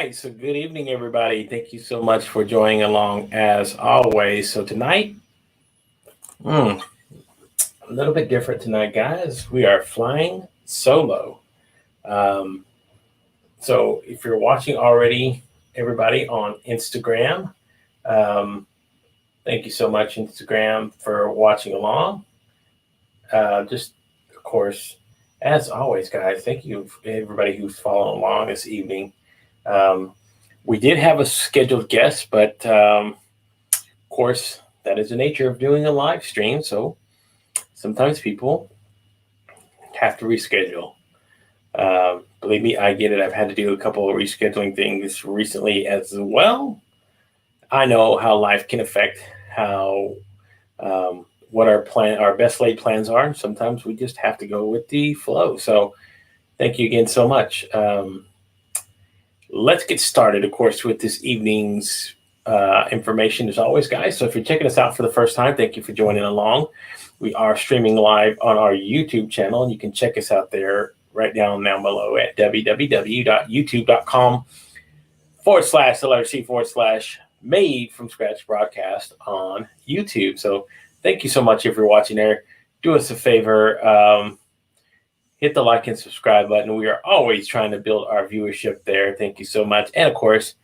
right, so good evening, everybody. Thank you so much for joining along as always. So tonight, a little bit different tonight, guys. We are flying solo. Um, so if you're watching already, everybody on Instagram, um, thank you so much, Instagram, for watching along. Just, of course, as always, guys, thank you everybody who's following along this evening. Um, we did have a scheduled guest, but of course, that is the nature of doing a live stream. So sometimes people have to reschedule. Believe me, I get it. I've had to do a couple of rescheduling things recently as well. I know how life can affect how what our best laid plans are. Sometimes we just have to go with the flow. So thank you again so much. Let's get started, of course, with this evening's information as always, guys. So if you're checking us out for the first time, thank you for joining along. We are streaming live on our YouTube channel, and you can check us out there right down below at www.youtube.com/made from scratch broadcast on YouTube. So thank you so much if you're watching there. Do us a favor. Hit the like and subscribe button. We are always trying to build our viewership there. Thank you so much. And of course,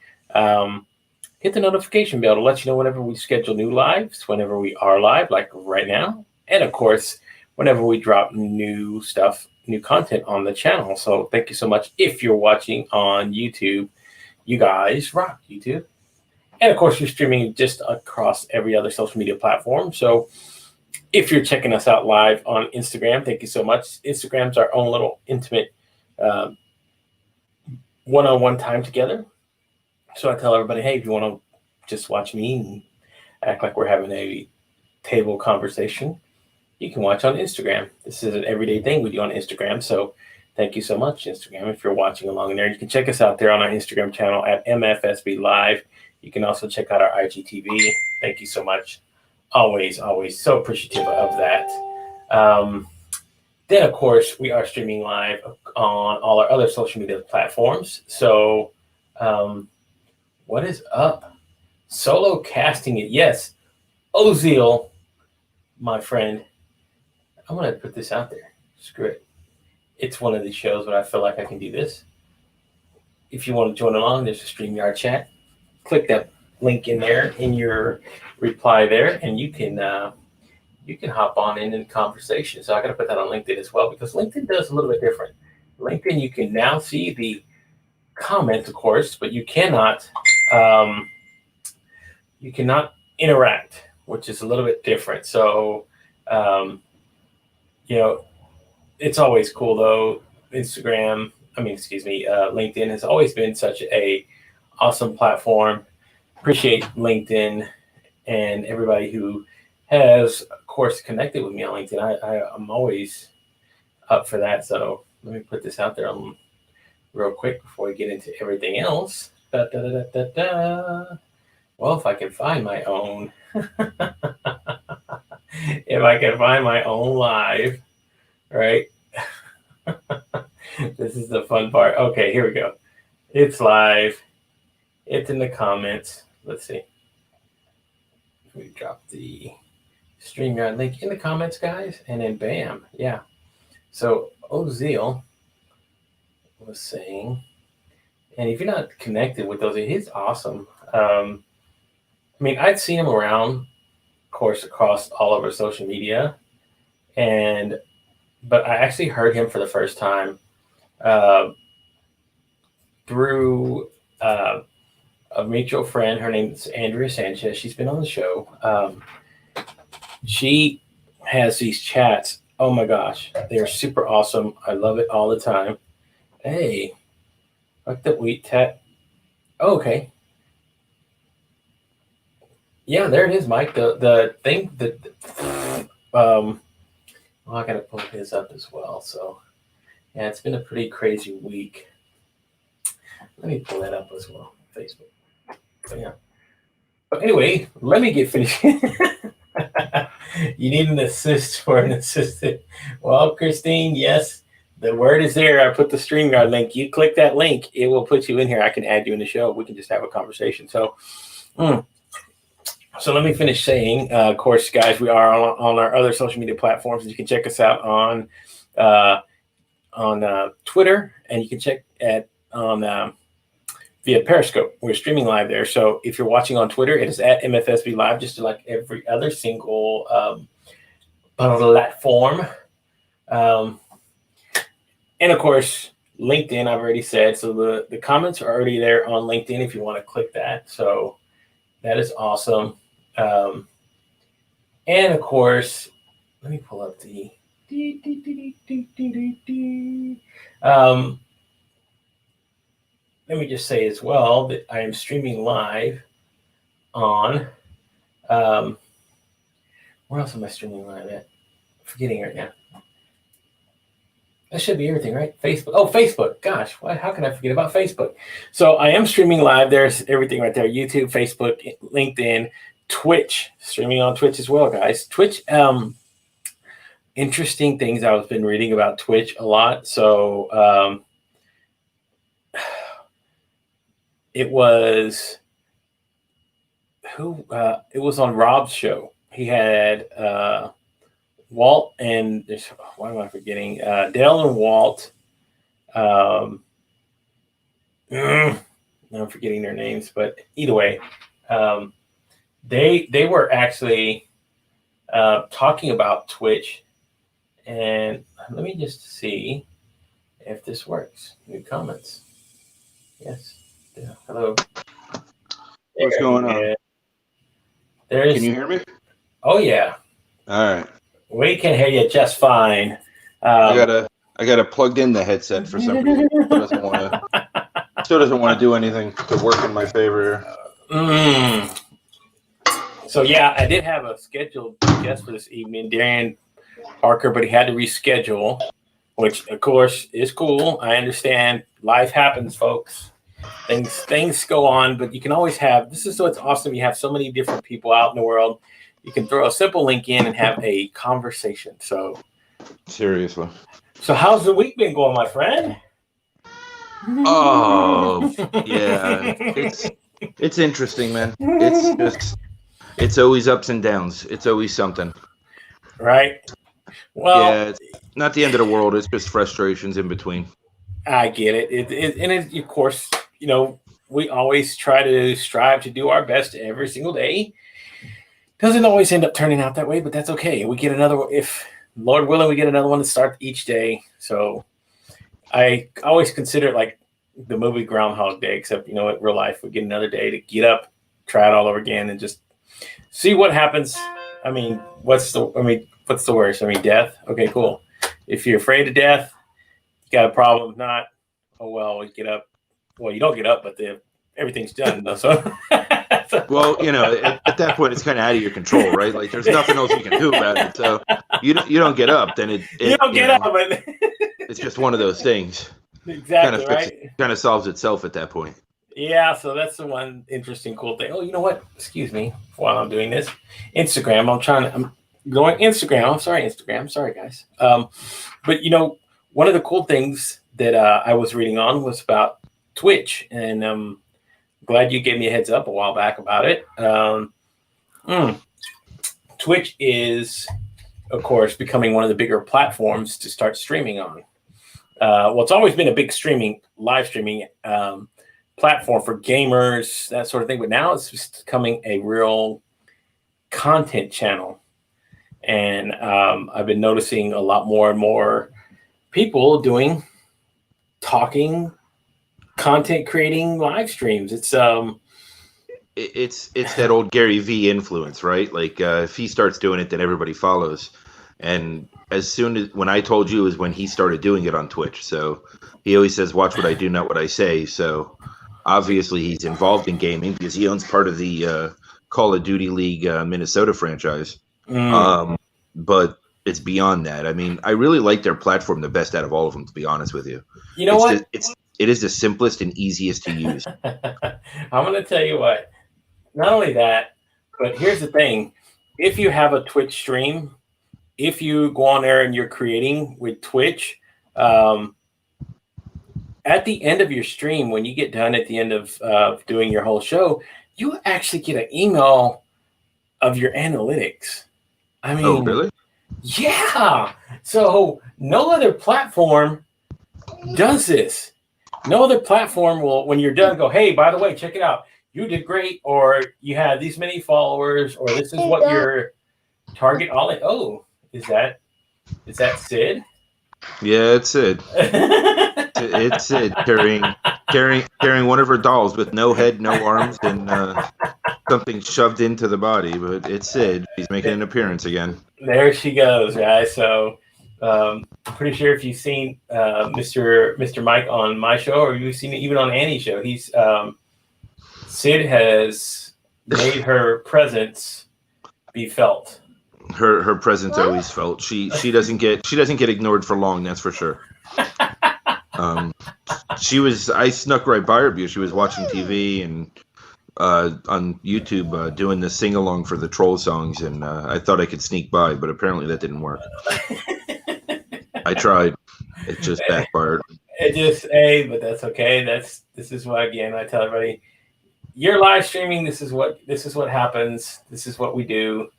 hit the notification bell to let you know whenever we schedule new lives, whenever we are live, like right now. And of course, whenever we drop new stuff, new content on the channel. So thank you so much. If you're watching on YouTube, you guys rock YouTube. And of course, you're streaming just across every other social media platform. So if you're checking us out live on Instagram, thank you so much. Instagram's our own little intimate one-on-one time together. So I tell everybody, hey, if you want to just watch me and act like we're having a table conversation, you can watch on Instagram. This is an everyday thing we do on Instagram. So thank you so much, Instagram, if you're watching along in there. You can check us out there on our Instagram channel at MFSB Live. You can also check out our IGTV. Thank you so much. Always so appreciative of that. Then, of course, we are streaming live on all our other social media platforms. So what is up? Solo casting it. Yes. Leal, my friend. I'm going to put this out there. Screw it. It's one of these shows where I feel like I can do this. If you want to join along, there's a StreamYard chat. Click that link in there in your reply there, and you can hop on in the conversation. So I got to put that on LinkedIn as well, because LinkedIn does a little bit different. LinkedIn, you can now see the comments, of course, but you cannot interact, which is a little bit different. So it's always cool though. LinkedIn has always been such a awesome platform. Appreciate LinkedIn and everybody who has, of course, connected with me on LinkedIn. I'm always up for that. So let me put this out there real quick before we get into everything else. Well, if I can find my own, live, right? This is the fun part. Okay, here we go. It's live. It's in the comments. Let's see. We drop the StreamYard link in the comments, guys, and then bam, yeah. So Leal was saying, and if you're not connected with those, he's awesome. I'd seen him around, of course, across all over social media, but I actually heard him for the first time through a mutual friend. Her name's Andrea Sanchez. She's been on the show. She has these chats. Oh my gosh, they're super awesome. I love it all the time. Hey, like the wheat tat. Oh, okay. Yeah, there it is, Mike. The thing that I gotta pull his up as well. So yeah, it's been a pretty crazy week. Let me pull that up as well. Facebook. So, yeah. But anyway, let me get finished. You need an assist for an assistant. Well, Christine, yes, The word is there. I put the StreamYard link. You click that link, it will put you in here. I can add you in the show. We can just have a conversation. So, so let me finish saying, of course, guys, we are on our other social media platforms. You can check us out on Twitter, and you can check on via Periscope. We're streaming live there. So if you're watching on Twitter, it is at MFSB Live, just like every other single platform. And of course, LinkedIn, I've already said. So the comments are already there on LinkedIn if you want to click that. So that is awesome. And of course, let me pull up the let me just say as well that I am streaming live on where else am I streaming live at? Forgetting right now. That should be everything, right? Facebook. Oh, Facebook. Gosh, how can I forget about Facebook? So I am streaming live. There's everything right there. YouTube, Facebook, LinkedIn, Twitch. Streaming on Twitch as well, guys. Twitch, interesting things I've been reading about Twitch a lot. So it was it was on Rob's show. He had Walt and why am I forgetting? Dale and Walt. I'm forgetting their names, but either way, they were actually talking about Twitch. And let me just see if this works. New comments. Yes. Yeah. Hello. What's going on? Can you hear me? Oh yeah. All right. We can hear you just fine. I got a plugged in the headset for some reason. Still doesn't want to do anything to work in my favor. So yeah, I did have a scheduled guest for this evening, Darren Parker, but he had to reschedule, which of course is cool. I understand life happens, folks. Things go on, but you can always have, this is what's awesome. You have so many different people out in the world. You can throw a simple link in and have a conversation. So seriously. So how's the week been going, my friend? Oh, yeah. It's interesting, man. It's always ups and downs. It's always something. Right. Well, yeah, it's not the end of the world. It's just frustrations in between. I get it. And of course, you know, we always try to strive to do our best every single day. Doesn't always end up turning out that way, but that's okay. We get another, if Lord willing, we get another one to start each day. So I always consider it like the movie Groundhog Day, except, you know, in real life, we get another day to get up, try it all over again, and just see what happens. I mean, what's the worst? I mean, death. Okay, cool. If you're afraid of death, you got a problem. If not, oh well, we get up. Well, you don't get up, but everything's done. Though, so. Well, you know, at that point, it's kind of out of your control, right? Like, there's nothing else you can do about it. So you don't get up, then you don't get up. But it's just one of those things. Exactly, right? Kind of solves itself at that point. Yeah, so that's the one interesting, cool thing. Oh, you know what? Excuse me while I'm doing this. Instagram. I'm going Instagram. I'm sorry, Instagram. Sorry, guys. But you know, one of the cool things that I was reading on was about Twitch, and glad you gave me a heads up a while back about it. Twitch is, of course, becoming one of the bigger platforms to start streaming on. Well, it's always been a big live streaming platform for gamers, that sort of thing. But now it's just becoming a real content channel. And I've been noticing a lot more and more people doing content creating live streams. It's that old Gary V influence, right? Like if he starts doing it, then everybody follows. And as soon as when I told you is when he started doing it on Twitch. So he always says, "Watch what I do, not what I say." So obviously he's involved in gaming because he owns part of the Call of Duty League Minnesota franchise. But it's beyond that. I mean, I really like their platform the best out of all of them, to be honest with you. You know what? It is the simplest and easiest to use. I'm going to tell you what, not only that, but here's the thing. If you have a Twitch stream, if you go on there and you're creating with Twitch, At the end of your stream, when you get done at the end of doing your whole show, you actually get an email of your analytics. I mean, Oh, really? Yeah. So no other platform does this. No other platform will, when you're done, go, hey, by the way, check it out. You did great, or you had these many followers, or this is what your target audience. Oh, is that Sid? Yeah, it's Sid. It's Sid carrying one of her dolls with no head, no arms, and something shoved into the body. But it's Sid. She's making an appearance again. There she goes, right? So, pretty sure if you've seen Mr. Mike on my show, or you've seen it even on Annie's show, he's Sid has made her presence be felt. Her presence always felt. She doesn't get ignored for long. That's for sure. I snuck right by her because she was watching TV and on YouTube doing the sing along for the troll songs, and I thought I could sneak by, but apparently that didn't work. I tried. It just backfired. But that's okay. This is why, again, I tell everybody, you're live streaming. This is what happens. This is what we do.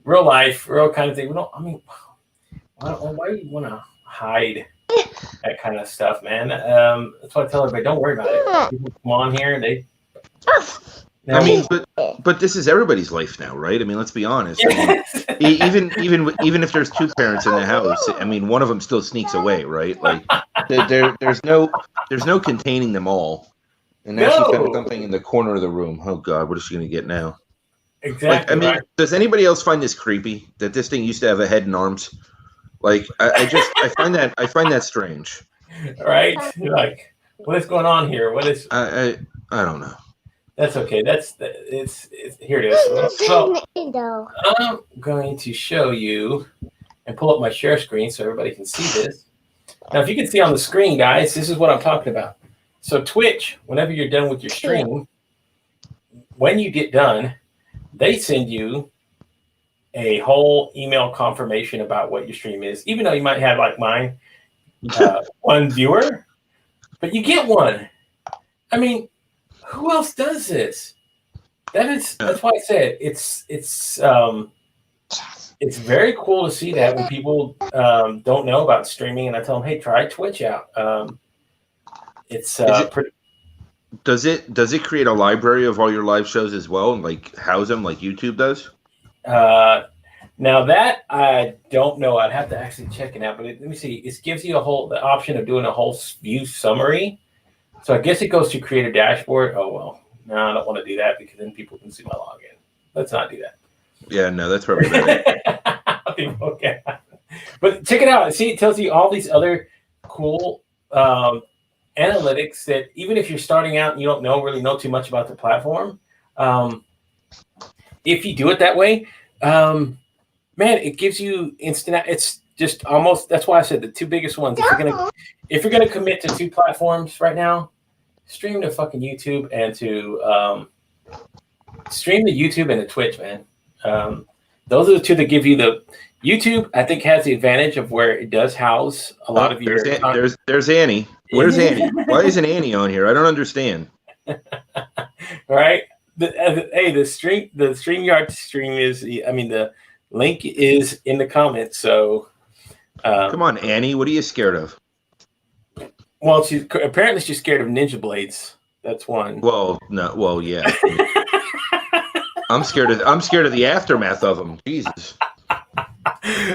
Real life, real kind of thing. Why do you want to hide that kind of stuff, man? That's why I tell everybody, don't worry about it. People come on here and but this is everybody's life now, right? I mean, let's be honest. I mean, even if there's two parents in the house, I mean, one of them still sneaks away, right? Like there's no containing them all. And now she's got something in the corner of the room. Oh God, what is she going to get now? Exactly. Like, does anybody else find this creepy? That this thing used to have a head and arms? Like, I find that strange. Right? You're like, what is going on here? What is? I don't know. That's okay. It's here it is. So I'm going to show you and pull up my share screen so everybody can see this. Now, if you can see on the screen, guys, this is what I'm talking about. So Twitch, whenever you're done with your stream, when you get done, they send you a whole email confirmation about what your stream is, even though you might have, like mine, one viewer, but you get one. I mean, who else does this? That's why I said it's very cool to see that when people don't know about streaming, and I tell them, hey, try Twitch out. Does it create a library of all your live shows as well, and like house them like YouTube does? Now that I don't know, I'd have to actually check it out. But let me see. It gives you the option of doing a whole view summary. So I guess it goes to create a dashboard. Oh well, no, I don't want to do that because then people can see my login. Let's not do that. Yeah, no, that's probably better. Okay. But check it out. See, it tells you all these other cool analytics that even if you're starting out and you don't really know too much about the platform, if you do it that way, man, it gives you instant. It's just almost. That's why I said the two biggest ones. If you're gonna commit to two platforms right now, stream to fucking YouTube and to stream to YouTube and to Twitch, man. Those are the two that give you the. YouTube, I think, has the advantage of where it does house a lot of your. There's Annie. Where's Annie? Why isn't Annie on here? I don't understand. Right. The StreamYard stream is. I mean, the link is in the comments. So, come on, Annie. What are you scared of? Well, she's scared of ninja blades. That's one. Well, no. Well, yeah. I'm scared of the aftermath of them. Jesus.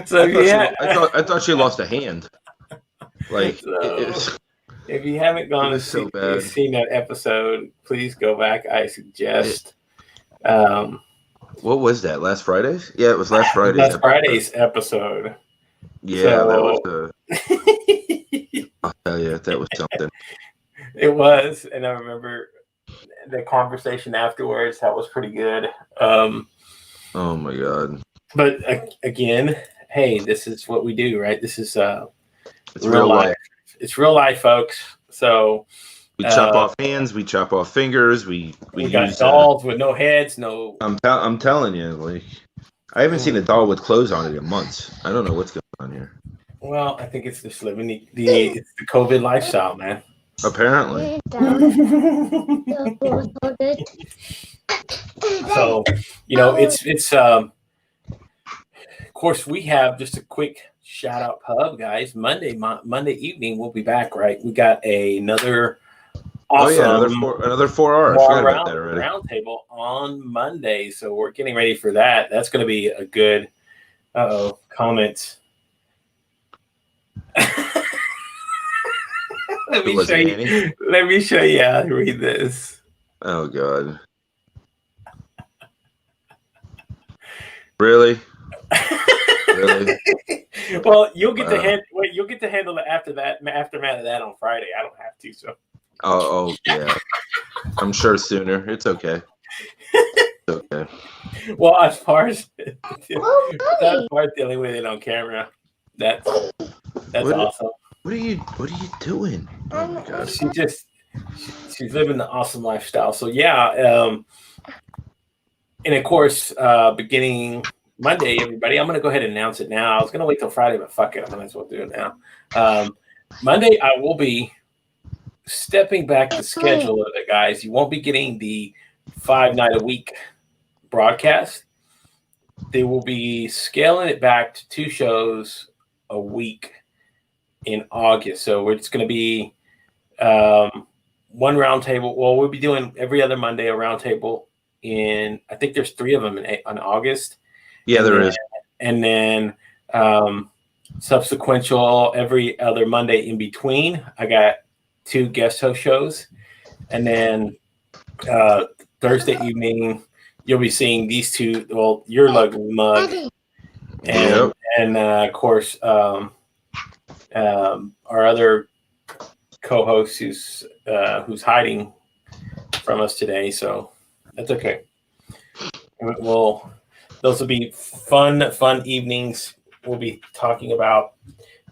So I thought she lost a hand. Like, if you haven't gone to seen that episode, please go back. I suggest. What was that? Last Friday's? Yeah, it was last Friday's. Last Friday's episode. Yeah, that was. I'll tell you, that was something. It was, and I remember the conversation afterwards. That was pretty good. Oh my God. But again, hey, this is what we do, right? This is it's real life. It's real life, folks. So we chop off hands, we chop off fingers, we got dolls with no heads, no. I'm telling you, like, I haven't seen a doll with clothes on it in months. I don't know what's going on here. Well, I think it's just living it's the COVID lifestyle, man. Apparently. So, it's of course we have just a quick shout out pub, guys. Monday evening we'll be back, right? We got another awesome another 4 hour. I forgot about that already. Roundtable on Monday, so we're getting ready for that. That's going to be a good comments. Let me show you how to read this. Oh God. Really? Really? Well, you'll get to handle it after aftermath of that on Friday. I don't have to, so. Oh yeah. I'm sure sooner. It's okay. It's okay. Well, as far as dealing with it on camera, that's awesome. What are you doing? Oh my God. She's living the awesome lifestyle. So yeah, and of course, beginning Monday, everybody, I'm gonna go ahead and announce it now. I was gonna wait till Friday, but fuck it, I might as well do it now. Monday, I will be stepping back the schedule of it, guys. You won't be getting the 5-night-a-week broadcast. They will be scaling it back to 2 shows a week in August. So it's going to be one roundtable. Well, we'll be doing every other Monday a roundtable I think there's 3 of them in August. Yeah, there is. And then subsequential every other Monday in between. I got 2 guest host shows. And then Thursday evening, you'll be seeing these 2. Well, your mug, and of course, our other co-host who's hiding from us today. So that's okay. Those will be fun evenings. We'll be talking about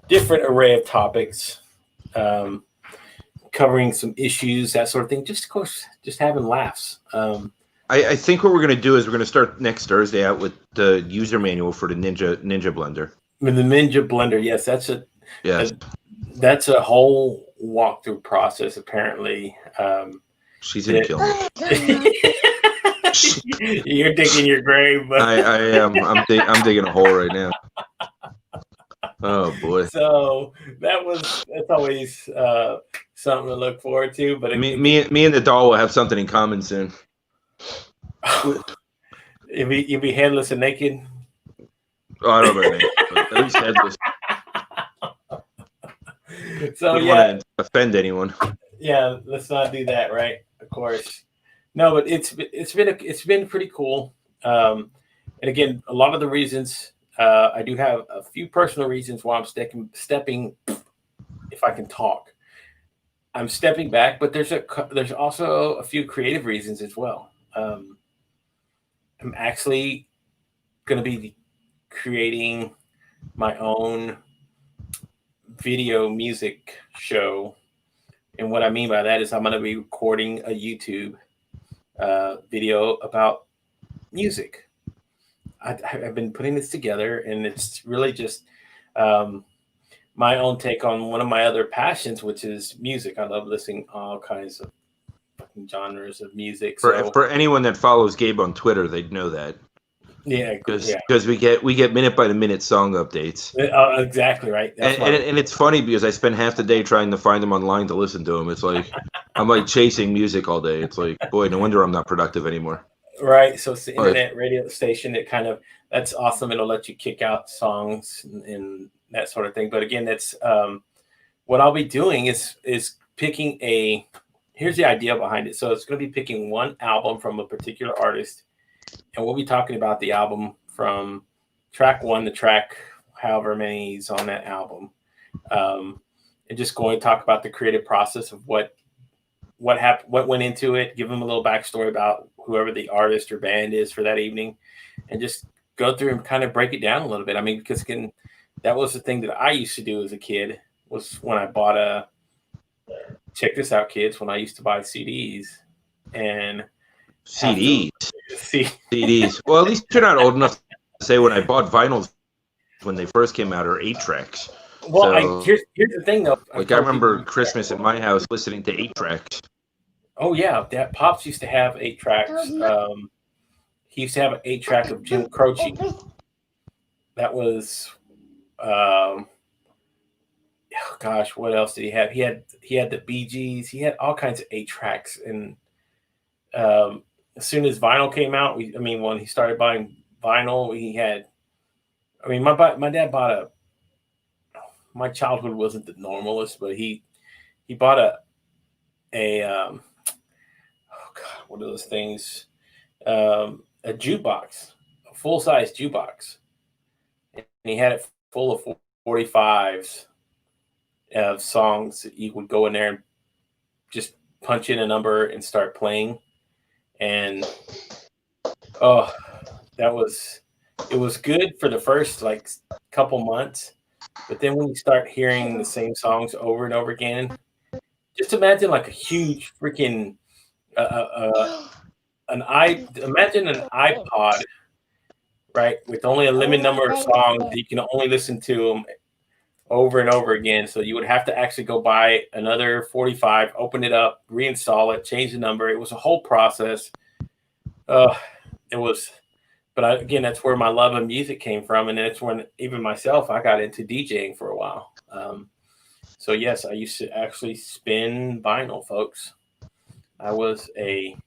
different array of topics, covering some issues, that sort of thing. Just, of course, just having laughs. I think what we're going to do is we're going to start next Thursday out with the user manual for the Ninja Blender. With the Ninja Blender, yes, that's a whole walkthrough process. Apparently, she's gonna kill me. You're digging your grave. But I am. I'm digging a hole right now. Oh boy! So that's always something to look forward to. But me and the doll will have something in common soon. You'll be headless and naked. Oh, I don't know about naked, but at least headless. So don't want to offend anyone. Yeah, let's not do that, right? Of course. No, but it's been pretty cool. And again, a lot of the reasons I do have a few personal reasons why I'm stepping. If I can talk, I'm stepping back, but there's also a few creative reasons as well. I'm actually going to be creating my own video music show. And what I mean by that is I'm going to be recording a YouTube video about music. I've been putting this together, and it's really just my own take on one of my other passions, which is music. I love listening to all kinds of genres of music. For anyone that follows Gabe on Twitter, they'd know that. Yeah, because we get minute by minute song updates. Exactly right. And it's funny because I spend half the day trying to find them online to listen to them. It's like I'm like chasing music all day. It's like, boy, no wonder I'm not productive anymore. Right. So it's the internet radio station. That's awesome. It'll let you kick out songs and that sort of thing. But again, that's what I'll be doing is picking here's the idea behind it. So it's going to be picking one album from a particular artist. And we'll be talking about the album from track 1 to track however many is on that album. And just going to talk about the creative process of what happened, what went into it, give them a little backstory about whoever the artist or band is for that evening, and just go through and kind of break it down a little bit. I mean, because that was the thing that I used to do as a kid, was when I bought check this out, kids, when I used to buy CDs and CDs. Well, at least you're not old enough to say when I bought vinyls when they first came out, or 8 tracks. So, here's the thing though. I remember Christmas at my house listening to 8-tracks. Oh yeah, that Pops used to have 8-tracks. He used to have an 8-track of Jim Croce. That was, oh gosh, what else did he have? He had the Bee Gees. He had all kinds of 8-tracks. And as soon as vinyl came out, when he started buying vinyl, he had. My dad bought my childhood wasn't the normalest, but he bought oh God, what are those things? A jukebox, a full-size jukebox. And he had it full of 45s of songs that you would go in there and just punch in a number and start playing. And it was good for the first couple months, but then when you start hearing the same songs over and over again, just imagine like a huge freaking imagine an iPod, right, with only a limited number of songs. You can only listen to them over and over again. So you would have to actually go buy another 45, open it up, reinstall it, change the number. It was a whole process. It was, but again, that's where my love of music came from. And it's when even myself, I got into DJing for a while. So yes, I used to actually spin vinyl, folks. I was a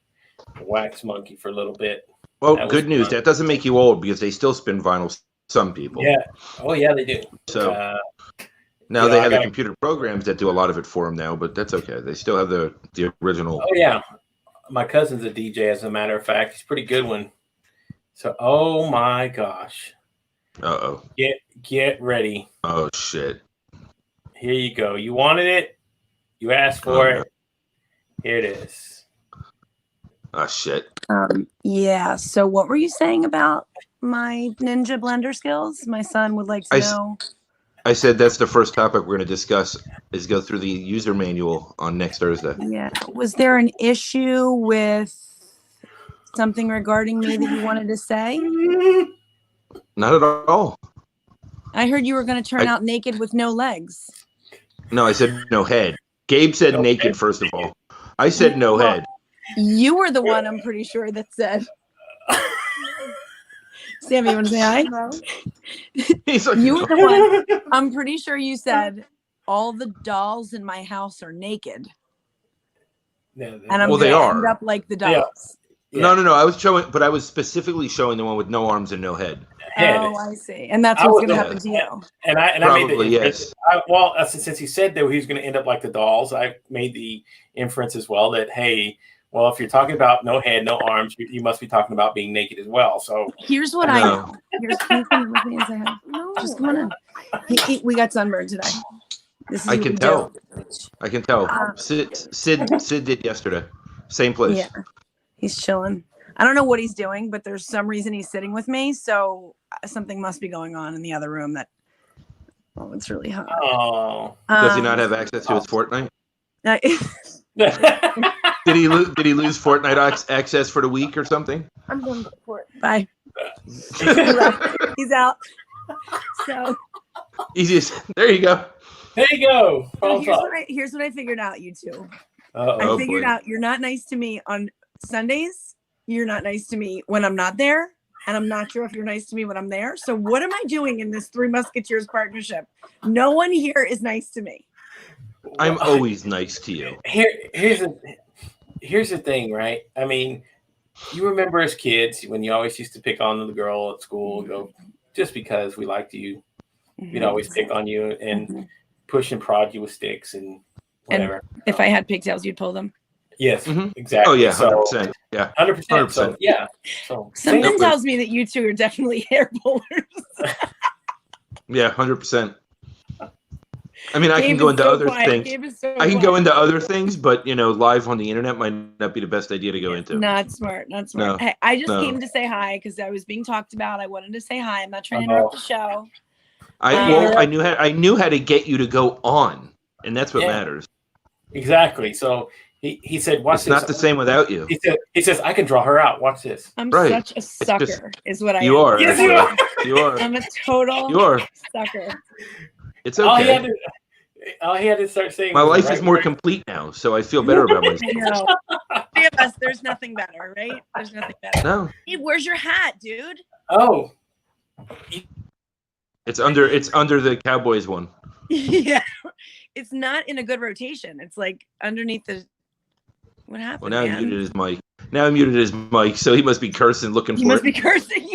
wax monkey for a little bit. Well, good news. That doesn't make you old because they still spin vinyl. Some people. Yeah. Oh, yeah, they do. So now they have the computer programs that do a lot of it for them now, but that's okay. They still have the original. Oh yeah, my cousin's a DJ. As a matter of fact, he's a pretty good one. So, oh my gosh. Uh-oh. Get ready. Oh shit. Here you go. You wanted it. You asked for it. Here it is. Oh shit. Yeah. So what were you saying about my Ninja Blender skills? My son would like to know. I said that's the first topic we're going to discuss is go through the user manual on next Thursday. Yeah. Was there an issue with something regarding me that you wanted to say? Not at all. I heard you were going to turn out naked with no legs. No, I said no head. Gabe said naked, head. First of all. I said no head. You were the one, I'm pretty sure, that said. Sammy, you want to say hi? No. You were the one. I'm pretty sure you said all the dolls in my house are naked. And I'm going to end up like the dolls. Yeah. No. I was showing, but I was specifically showing the one with no arms and no head. Oh, I see. And that's what's going to happen to you. And I Probably, made the yes. Since he said that he was going to end up like the dolls, I made the inference as well that, hey, well, if you're talking about no head, no arms, you must be talking about being naked as well. So here's what I know. Can you come with me as I have? No, just come on in. We got sunburn today. I can tell. I can tell. Sid did yesterday. Same place. Yeah, he's chilling. I don't know what he's doing, but there's some reason he's sitting with me. So something must be going on in the other room. Oh, it's really hot. Oh, does he not have access to his Fortnite? Did he lose Fortnite access for the week or something? I'm going to Fort. Bye. He's out. So there you go. There you go. Here's what I figured out, you two. I figured out you're not nice to me on Sundays. You're not nice to me when I'm not there. And I'm not sure if you're nice to me when I'm there. So what am I doing in this Three Musketeers partnership? No one here is nice to me. I'm always nice to you. Here's the thing, right? I mean, you remember as kids when you always used to pick on the girl at school, go just because we liked you, we'd always pick on you and push and prod you with sticks and whatever. And if I had pigtails, you'd pull them. Yes, exactly. Oh yeah, 100%. Yeah, 100%. So yeah. So something tells me that you two are definitely hair pullers. Yeah, 100%. I mean, I can go into other things. I can go into other things, but live on the internet might not be the best idea to go into. Not smart. No. Hey, I just came to say hi because I was being talked about. I wanted to say hi. I'm not trying to interrupt the show. I knew how to get you to go on, and that's what matters. Exactly. So he said, "Watch this." It's not the same without you. He says, "I can draw her out. Watch this." I'm such a sucker, is what I am. You are. Yes, you are. You are. I'm a total You are. sucker. It's okay. All he had to start saying. My life is more complete now, so I feel better about myself. Three of us, there's nothing better, right? There's nothing better. No. Hey, where's your hat, dude? Oh. It's under the Cowboys one. Yeah. It's not in a good rotation. It's like underneath the. What happened? Well, now I muted his mic. Now I muted his mic, so he must be cursing, looking for it. He must be cursing.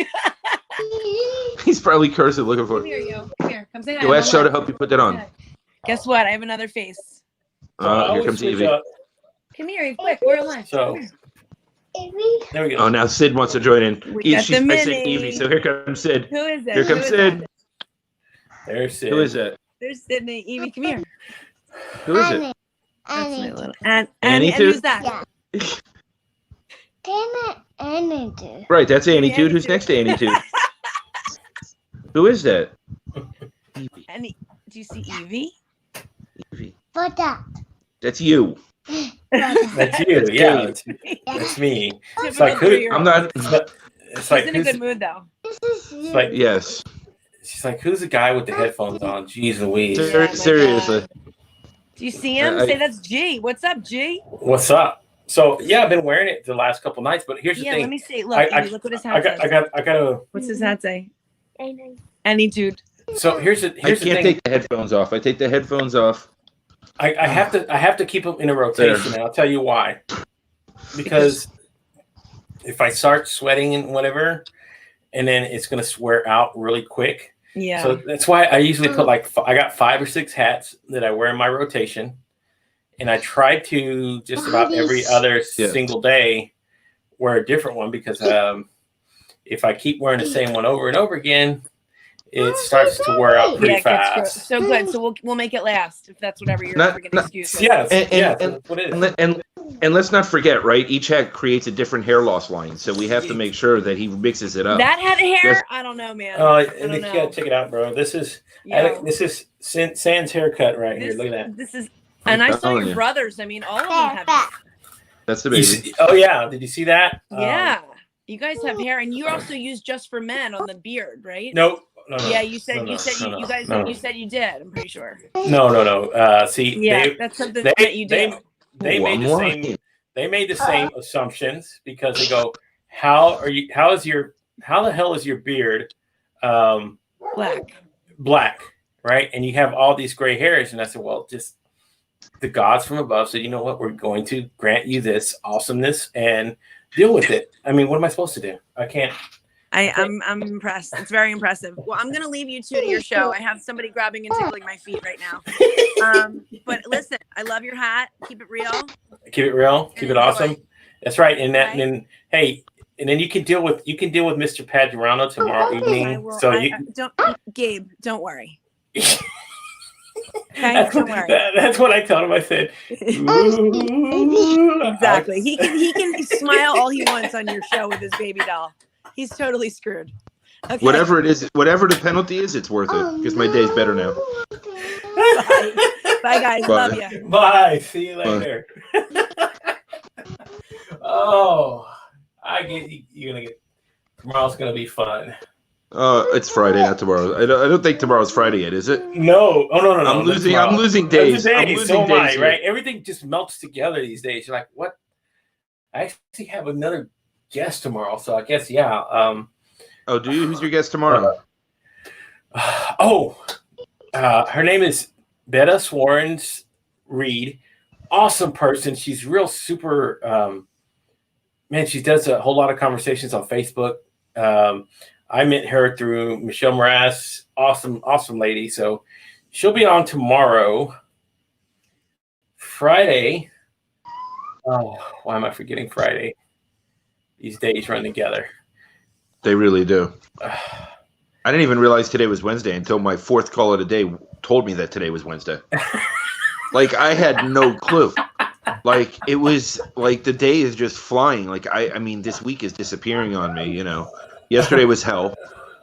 He's probably cursing, looking for it. Come here, you. Come here. Come say hi. Yo, ask Show to help you put that on. Guess what? I have another face. Here comes Evie. Come here, Eve, quick. We're alive. So. There we go. Oh, now Sid wants to join in. I said Evie, so here comes Sid. Who is it? Here comes Sid. There's Sid. Who is that? There's Sydney. Evie, come here. Who is it? That's my little and Annie too? who's that? Yeah. Annie too. Right, that's Annie Toot. Who's next to Annie Toot? Who is that? Evie. Annie, do you see Evie? Evie. What that? That's you. That's you. Yeah, that's me. It's like I'm not. It's like in a good mood though. This is like yes. She's like, who's the guy with the headphones on? Jeez Louise. Seriously. Do you see him? Say that's G. What's up, G? What's up? So yeah, I've been wearing it the last couple nights, but here's the thing. Yeah, let me see. Look, look what his hat says. I gotta. What's his hat say? Any dude. So here's the thing. I can't take the headphones off. I take the headphones off. I have to keep them in a rotation, and I'll tell you why. Because if I start sweating and whatever, and then it's gonna wear out really quick. Yeah. So that's why I usually put I got 5 or 6 hats that I wear in my rotation, and I try to just about every other single day wear a different one because if I keep wearing the same one over and over again, it starts to wear out pretty fast. So good. So we'll make it last if that's whatever you're ever going to excuse. Yes. And let's not forget, right? Each hat creates a different hair loss line, so we have to make sure that he mixes it up. That had hair? Yes. I don't know, man. You gotta check it out, bro. This is Sans haircut right here. Look at that. This is, and I saw your brothers. I mean, all of them have. That's the baby. Oh yeah, did you see that? Yeah, you guys have hair, and you also use just for men on the beard, right? Nope. No, yeah, you said you said you did. I'm pretty sure. No. See, that's something that you do. They made the same assumptions because they go, how the hell is your beard black, right? And you have all these gray hairs, and I said, well, just the gods from above said, you know what, we're going to grant you this awesomeness and deal with it. I mean, what am I supposed to do? I can't. I'm impressed. It's very impressive. Well, I'm gonna leave you two to your show. I have somebody grabbing and tickling my feet right now. But listen, I love your hat. Keep it real. Keep it real. Keep it awesome. That's right. And that, and hey, and then you can deal with Mr. Padurano tomorrow evening. Gabe, don't worry. Okay, don't worry. That's what I told him. I said, exactly. He can smile all he wants on your show with his baby doll. He's totally screwed. Okay. Whatever it is, whatever the penalty is, it's worth it because my day's better now. Bye guys. Bye. Love you. Bye. See you later. I get you're gonna get tomorrow's gonna be fun. It's Friday, not tomorrow. I don't think tomorrow's Friday yet, is it? No. Oh no. I'm losing days. Right? Everything just melts together these days. You're like, what? I actually have another guest tomorrow, so I guess do you? Who's your guest tomorrow? Her name is Betta Swarns Reed. Awesome person. She's real super. Man, she does a whole lot of conversations on Facebook. I met her through Michelle Morass. Awesome lady. So she'll be on tomorrow. Friday. Oh, why am I forgetting Friday? These days run together. They really do. I didn't even realize today was Wednesday until my fourth call of the day told me that today was Wednesday. Like, I had no clue. Like, it was like the day is just flying. Like, I mean, this week is disappearing on me, you know. Yesterday was hell.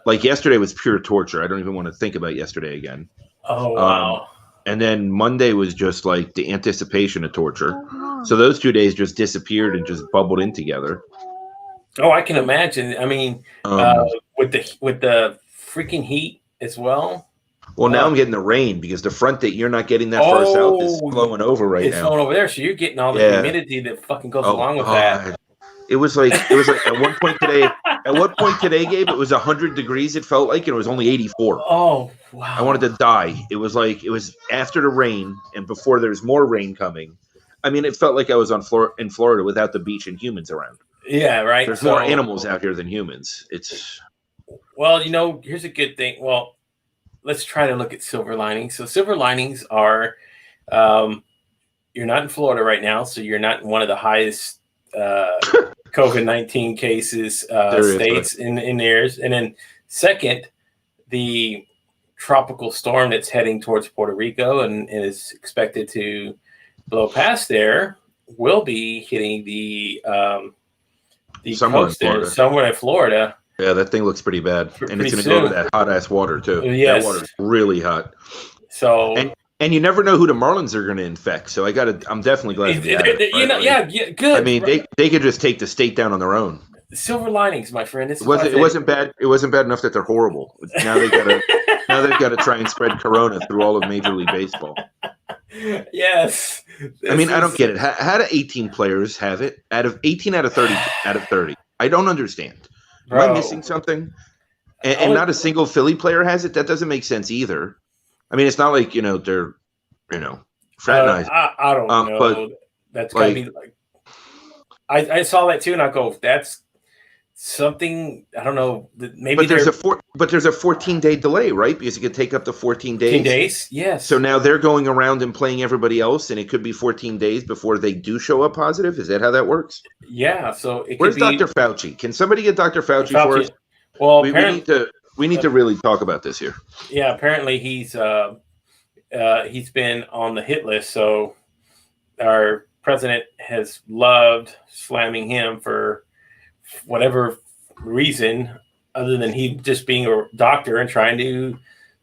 Like, yesterday was pure torture. I don't even want to think about yesterday again. Oh, wow. And then Monday was just like the anticipation of torture. So those 2 days just disappeared and just bubbled in together. Oh, I can imagine. I mean, with the freaking heat as well. Well, now I'm getting the rain because the front that you're not getting that far south is flowing over right now. It's flowing over there, so you're getting all the humidity that fucking goes along with that. It was like at one point today. At what point today, Gabe? It was 100 degrees. It felt like, and it was only 84. Oh wow! I wanted to die. It was after the rain and before there's more rain coming. I mean, it felt like I was in Florida without the beach and humans around. Yeah, right. There's more animals out here than humans. Well, here's a good thing. Well, let's try to look at silver linings. So silver linings are, you're not in Florida right now, so you're not in one of the highest COVID-19 cases states in theirs. And then second, the tropical storm that's heading towards Puerto Rico and is expected to blow past there will be hitting the coast there, somewhere in Florida. Yeah, that thing looks pretty bad, and it's going to go to that hot ass water too. Yes. That water's really hot. So, and you never know who the Marlins are going to infect. So I'm definitely glad to be out of it, yeah, good. I mean, they could just take the state down on their own. Silver linings, my friend. It wasn't bad. It wasn't bad enough that they're horrible. Now they've got to try and spread Corona through all of Major League Baseball. Yes. I mean, I don't get it. How do 18 players have it? 18 out of 30. I don't understand. Am I missing something? And not a single Philly player has it? That doesn't make sense either. I mean, it's not like, they're, fraternizing. I don't know. But that's got to be like, I saw that too, and I go, that's something, I don't know. Maybe there's a 14-day delay, right? Because it could take up to 14 days. 14 days, yes. So now they're going around and playing everybody else, and it could be 14 days before they do show up positive. Is that how that works? Yeah. So where's Dr. Fauci? Can somebody get Dr. Fauci for us? Well, we need to really talk about this here. Yeah, apparently he's been on the hit list, so our president has loved slamming him for whatever reason other than he just being a doctor and trying to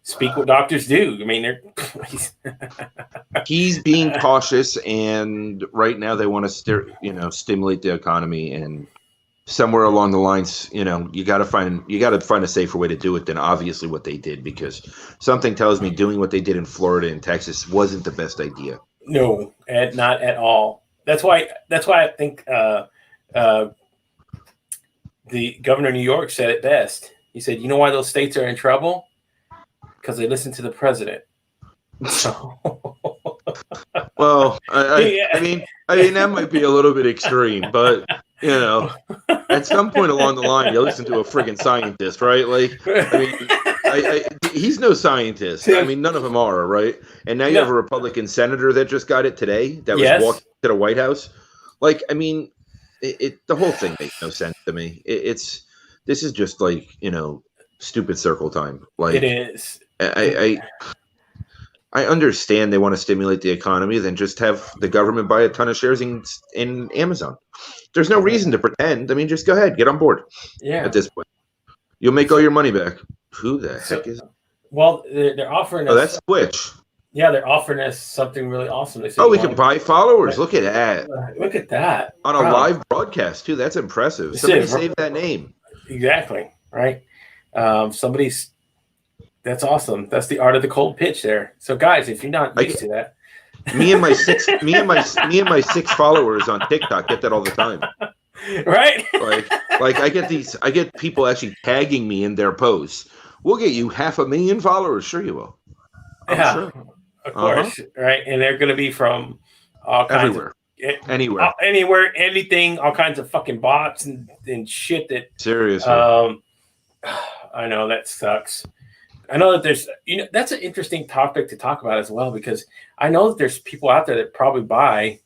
speak what doctors do. I mean, he's being cautious, and right now they want to stimulate the economy, and somewhere along the lines, you got to find a safer way to do it than obviously what they did, because something tells me doing what they did in Florida and Texas wasn't the best idea. No, not at all. That's why I think the governor of New York said it best. He said, "You know why those states are in trouble? Because they listen to the president." Well, I mean that might be a little bit extreme, but at some point along the line, you listen to a friggin' scientist, right? Like, I mean, he's no scientist. I mean, none of them are, right? And now you have a Republican senator that just got it today that was walking to the White House. Like, I mean, the whole thing makes no sense to me. This is just like, stupid circle time. Like, it is. I understand they want to stimulate the economy, then just have the government buy a ton of shares in Amazon. There's no reason to pretend. I mean, just go ahead, get on board. Yeah. At this point, you'll make all your money back. Who the heck is? Well, they're offering us. Oh, that's Twitch. Yeah, they're offering us something really awesome. They we can buy followers. Look at that. Look at that. On a live broadcast, too. That's impressive. Somebody save that name. Exactly. Right. That's awesome. That's the art of the cold pitch there. So, guys, if you're not used to that. Me and my six followers on TikTok get that all the time. Right? Like I get people actually tagging me in their posts. We'll get you 500,000 followers. Sure you will. Sure. Of course. Right. And they're going to be from all kinds anywhere, anything, all kinds of fucking bots and shit that seriously. I know that sucks. I know that there's, that's an interesting topic to talk about as well, because I know that there's people out there that probably buy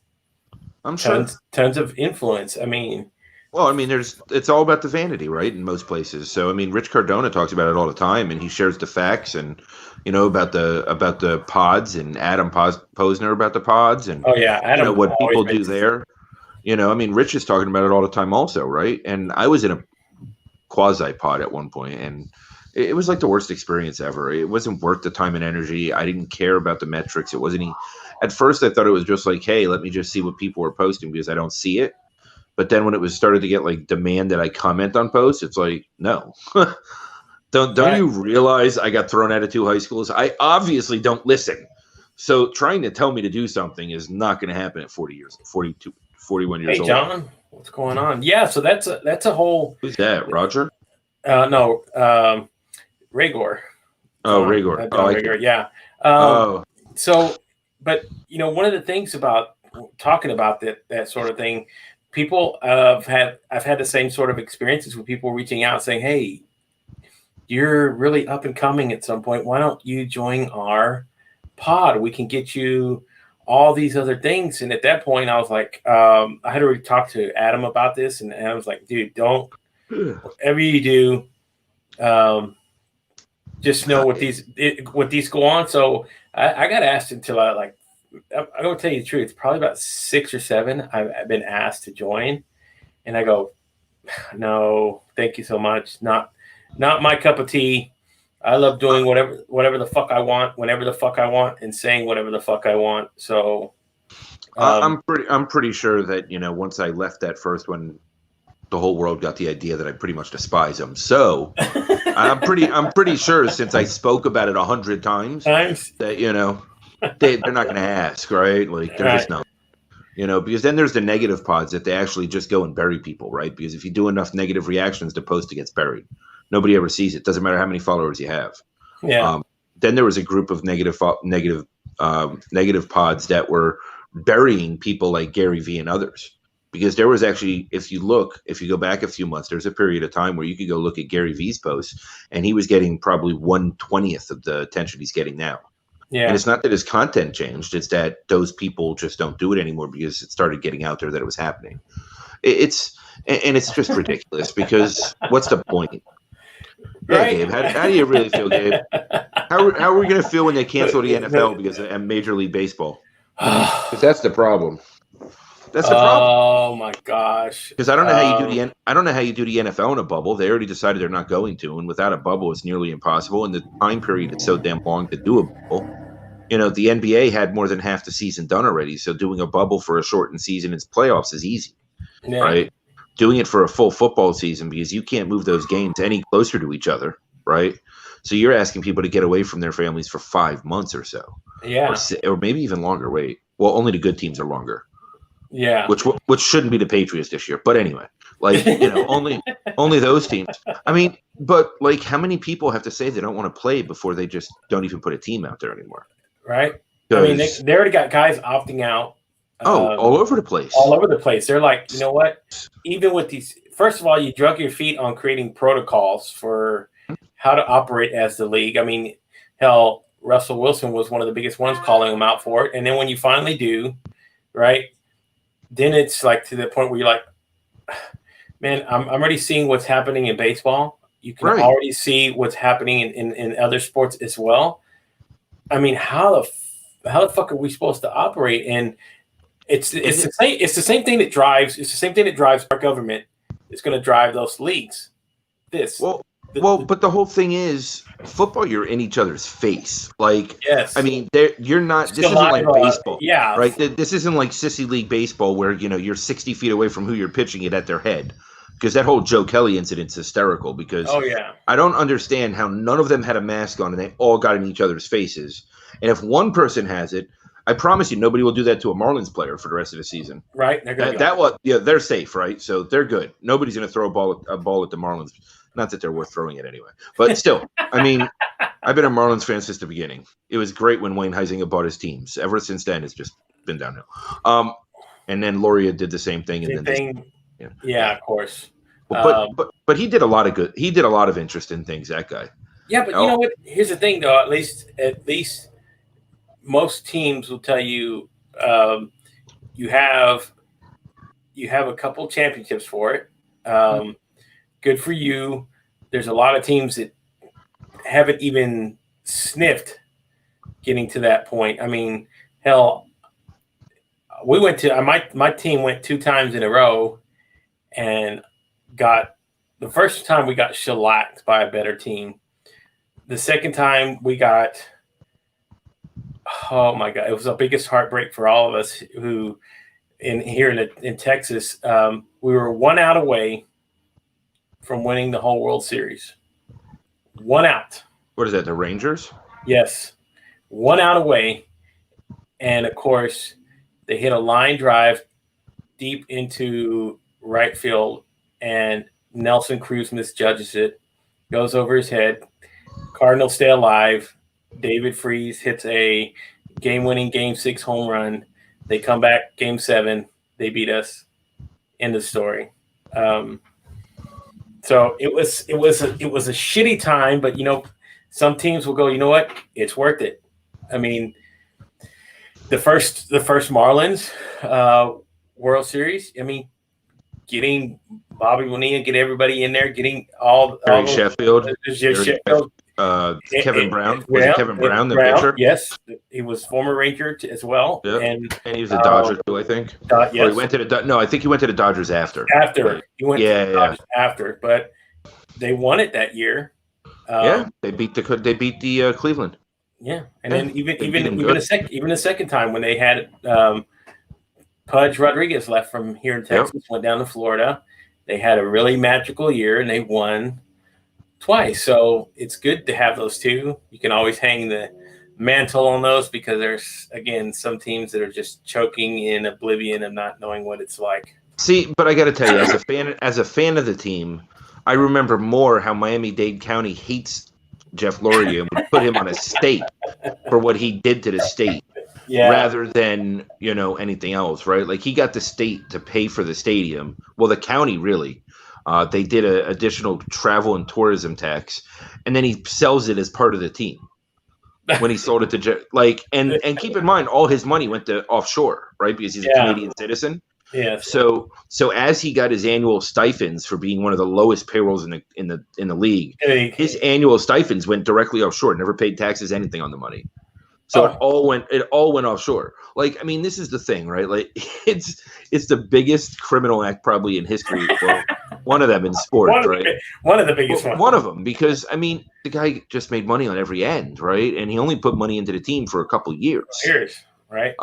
tons of influence. I mean, it's all about the vanity, right? In most places. So, I mean, Rich Cardona talks about it all the time, and he shares the facts and, about the pods, and Adam Posner about the pods, and Adam, what people do there. I mean, Rich is talking about it all the time also, right? And I was in a quasi pod at one point, and it was like the worst experience ever. It wasn't worth the time and energy. I didn't care about the metrics. It wasn't. At first, I thought it was just like, hey, let me just see what people are posting because I don't see it. But then when it was started to get like demand that I comment on posts, it's like, no. Don't you realize I got thrown out of 2 high schools? I obviously don't listen. So trying to tell me to do something is not going to happen at 41 years old. Hey, John, what's going on? Yeah, so that's a whole. Who's that? Roger? No, Rhaegar. Oh, Rhaegar. Rhaegar. Yeah. So, but one of the things about talking about that sort of thing, I've had the same sort of experiences with people reaching out saying, "Hey, you're really up and coming at some point. Why don't you join our pod? We can get you all these other things." And at that point, I was like, I had already talked to Adam about this, and I was like, "Dude, don't. Whatever you do, just know what these go on." So I got asked until I'm going to tell you the truth. Probably about 6 or 7, I've been asked to join, and I go, "No, thank you so much. Not my cup of tea. I love doing whatever the fuck I want, whenever the fuck I want, and saying whatever the fuck I want." So I'm pretty sure that once I left that first one, the whole world got the idea that I pretty much despise them. So I'm pretty sure, since I spoke about it 100 times, that they're not going to ask, right? Like they're just not. Because then there's the negative pods that they actually just go and bury people, right? Because if you do enough negative reactions, the post gets buried. Nobody ever sees it. Doesn't matter how many followers you have. Yeah. Then there was a group of negative pods that were burying people like Gary Vee and others. Because there was actually, if you go back a few months, there's a period of time where you could go look at Gary Vee's posts, and he was getting probably 1/20th of the attention he's getting now. Yeah. And it's not that his content changed; it's that those people just don't do it anymore because it started getting out there that it was happening. It's just ridiculous. Because what's the point? Yeah, right. Gabe, how do you really feel, Gabe? How are we going to feel when they cancel the NFL because of Major League Baseball? Because that's the problem. That's the problem. Oh my gosh! Because I don't know how you do the NFL in a bubble. They already decided they're not going to, and without a bubble, it's nearly impossible. And the time period is so damn long to do a bubble. The NBA had more than half the season done already, so doing a bubble for a shortened season in playoffs is easy, right? Doing it for a full football season, because you can't move those games any closer to each other, right? So you're asking people to get away from their families for 5 months or so, or maybe even longer. Wait, well, only the good teams are longer. Yeah, which shouldn't be the Patriots this year, but anyway, like only those teams. I mean, but like, how many people have to say they don't want to play before they just don't even put a team out there anymore? Right. I mean, they already got guys opting out. All over the place. All over the place. They're like, you know what? Even with these, first of all, you drug your feet on creating protocols for how to operate as the league. I mean, hell, Russell Wilson was one of the biggest ones calling them out for it. And then when you finally do, right? Then it's like to the point where you're like, man, I'm already seeing what's happening in baseball. You can already see what's happening in other sports as well. I mean, how the fuck are we supposed to operate? And it's the same thing that drives our government. It's going to drive those leagues. But the whole thing is, football, you're in each other's face. Like, yes. I mean, you're not. This isn't like baseball, right? This isn't like sissy league baseball where you're 60 feet away from who you're pitching it at their head. Because that whole Joe Kelly incident's hysterical. Because I don't understand how none of them had a mask on and they all got in each other's faces. And if one person has it, I promise you, nobody will do that to a Marlins player for the rest of the season. Right? They're safe, right? So they're good. Nobody's going to throw a ball at the Marlins. Not that they're worth throwing it anyway. But still, I mean, I've been a Marlins fan since the beginning. It was great when Wayne Huizinga bought his teams. Ever since then, it's just been downhill. And then Loria did the same thing. Of course. But he did a lot of good. He did a lot of interesting things, that guy. Yeah, but you know what? Here's the thing, though. At least most teams will tell you you have a couple championships for it. Good for you. There's a lot of teams that haven't even sniffed getting to that point. I mean, hell, we went to my team went 2 times in a row and got the first time we got shellacked by a better team. The second time we got, oh my God, it was the biggest heartbreak for all of us who in Texas. We were 1 out away from winning the whole World Series. 1 out. What is that? The Rangers? Yes, 1 out away, and of course, they hit a line drive deep into right field, and Nelson Cruz misjudges it, goes over his head. Cardinals stay alive. David Freese hits a game-winning Game 6 home run. They come back Game 7. They beat us. End of story. So it was a shitty time, but some teams will go, you know what? It's worth it. I mean, the first Marlins World Series. I mean, getting Bobby Bonilla, get everybody in there, getting all Sheffield. Kevin Brown. Was it Kevin Brown, the pitcher? Yes, he was former Ranger as well. Yep. And he was a Dodger too, I think. Yes. Or he went to the I think he went to the Dodgers after. He went to the Dodgers after, but they won it that year. They beat the Cleveland. Yeah, and then even the second time when they had Pudge Rodriguez left from here in Texas, went down to Florida. They had a really magical year, and they won twice. So it's good to have those two. You can always hang the mantle on those because there's, again, some teams that are just choking in oblivion of not knowing what it's like. See, but I got to tell you, as a fan of the team, I remember more how Miami-Dade County hates Jeff Lurie and would put him on a state for what he did to the state. Yeah. Rather than, anything else, right? Like, he got the state to pay for the stadium. Well, the county really. They did an additional travel and tourism tax, and then he sells it as part of the team when he sold it to and keep in mind, all his money went to offshore, right? Because he's a Canadian citizen. Yeah. So as he got his annual stipends for being one of the lowest payrolls in the league, his annual stipends went directly offshore. Never paid taxes, anything on the money. So it all went offshore. Like, I mean, this is the thing, right? Like, it's the biggest criminal act probably in history. Well, one of them in sports, right? One of the biggest ones. One of them, because I mean, the guy just made money on every end, right? And he only put money into the team for a couple of years. Right.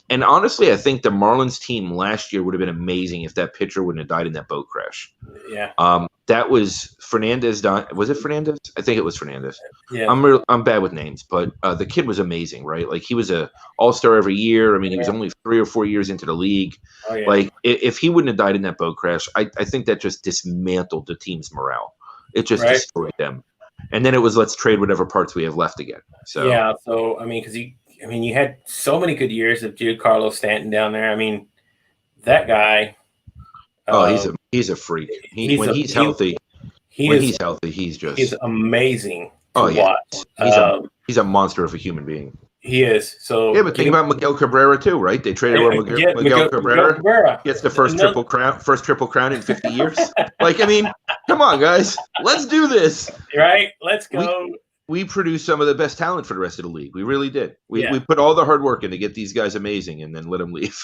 And honestly, I think the Marlins team last year would have been amazing if that pitcher wouldn't have died in that boat crash. Yeah. That was Fernandez. Was it Fernandez? I think it was Fernandez. Yeah. I'm bad with names, but the kid was amazing, right? Like, he was a all-star every year. I mean, he was only 3 or 4 years into the league. Oh, yeah. Like, if he wouldn't have died in that boat crash, I think that just dismantled the team's morale. It just destroyed them. And then it was, let's trade whatever parts we have left again. So yeah. So I mean, because you had so many good years of Giancarlo Stanton down there. I mean, that guy. He's a freak. When he's healthy, he's amazing. He's a monster of a human being. He is. So yeah, but think about Miguel Cabrera too, right? They traded Miguel Cabrera. Gets the first triple crown in 50 years. Like, I mean, come on, guys, let's do this. Right? Let's go. We produced some of the best talent for the rest of the league. We really did. We put all the hard work in to get these guys amazing, and then let them leave.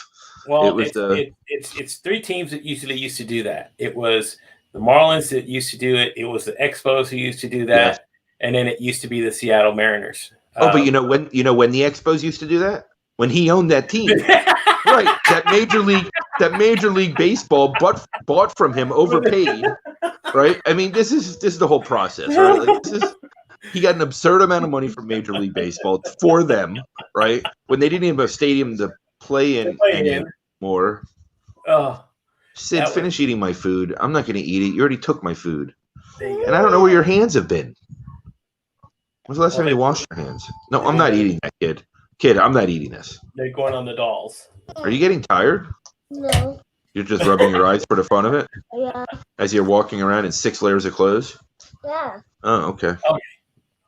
Well, it's 3 teams that usually used to do that. It was the Marlins that used to do it. It was the Expos who used to do that, and then it used to be the Seattle Mariners. But when the Expos used to do that? When he owned that team, right? That Major League Baseball bought from him, overpaid, right? I mean, this is the whole process, right? Like, he got an absurd amount of money from Major League Baseball for them, right? When they didn't even have a stadium to play in anymore. Oh, Sid, finish eating my food. I'm not going to eat it. You already took my food. And I don't know where your hands have been. When's the last time you washed your hands? No, I'm not eating that, kid. Kid, I'm not eating this. They're going on the dolls. Are you getting tired? No. You're just rubbing your eyes for the fun of it? Yeah. As you're walking around in 6 layers of clothes? Yeah. Oh, okay.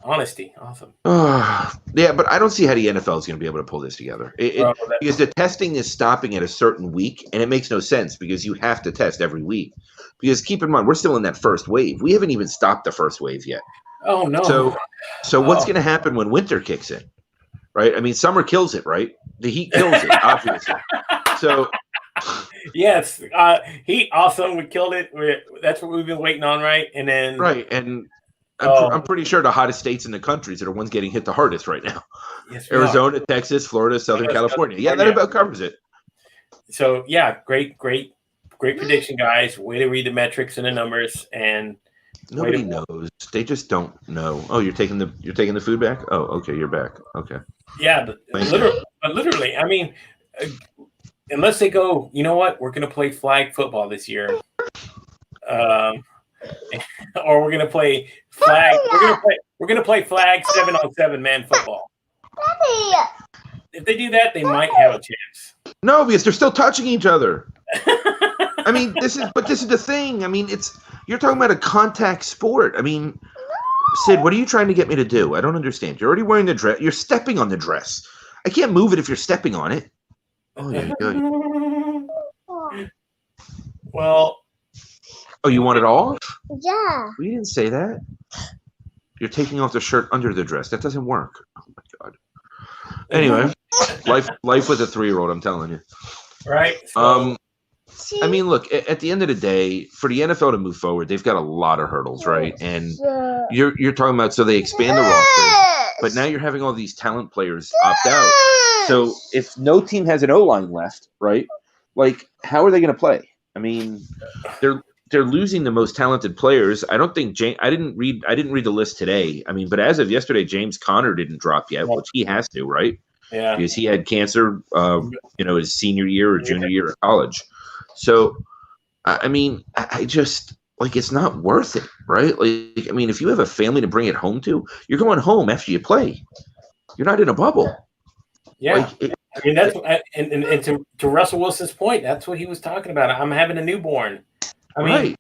Honesty. Awesome. Yeah, but I don't see how the NFL is going to be able to pull this together. Because the testing is stopping at a certain week, and it makes no sense because you have to test every week. Because keep in mind, we're still in that first wave. We haven't even stopped the first wave yet. Oh, no. So what's going to happen when winter kicks in? Right? I mean, summer kills it, right? The heat kills it, obviously. So yes, heat also we killed it. That's what we've been waiting on, right? And then and I'm pretty sure the hottest states in the country are the ones getting hit the hardest right now. Yes, Arizona, Texas, Florida, Southern California. Yeah, that about covers it. So yeah, great prediction, guys. Way to read the metrics and the numbers, and Nobody knows. They just don't know. Oh, you're taking the food back? Oh, okay, you're back. Okay. Yeah, but literally, I mean, unless they go, you know what, we're going to play flag football this year, or we're going to play flag. We're going to play flag 7-on-7 man football. If they do that, they might have a chance. No, because they're still touching each other. I mean, this is the thing. I mean, you're talking about a contact sport. I mean, Sid, what are you trying to get me to do? I don't understand. You're already wearing the dress. You're stepping on the dress. I can't move it if you're stepping on it. Oh, yeah, good. Well. Oh, you want it off? Yeah. We didn't say that. You're taking off the shirt under the dress. That doesn't work. Oh my God. Anyway, life with a 3-year-old. I'm telling you. Right. So. I mean, look. At the end of the day, for the NFL to move forward, they've got a lot of hurdles, right? And you're talking about so they expand the roster, but now you're having all these talent players opt out. So if no team has an O-line left, right? Like, how are they going to play? I mean, they're losing the most talented players. I don't think I didn't read the list today. I mean, but as of yesterday, James Conner didn't drop yet, which he has to, right? Yeah. Because he had cancer, his senior year or junior year of college. So, I mean, I just like it's not worth it, right? Like, I mean, if you have a family to bring it home to, you're going home after you play. You're not in a bubble. Yeah. I mean, that's and to Russell Wilson's point, that's what he was talking about. I'm having a newborn. I mean,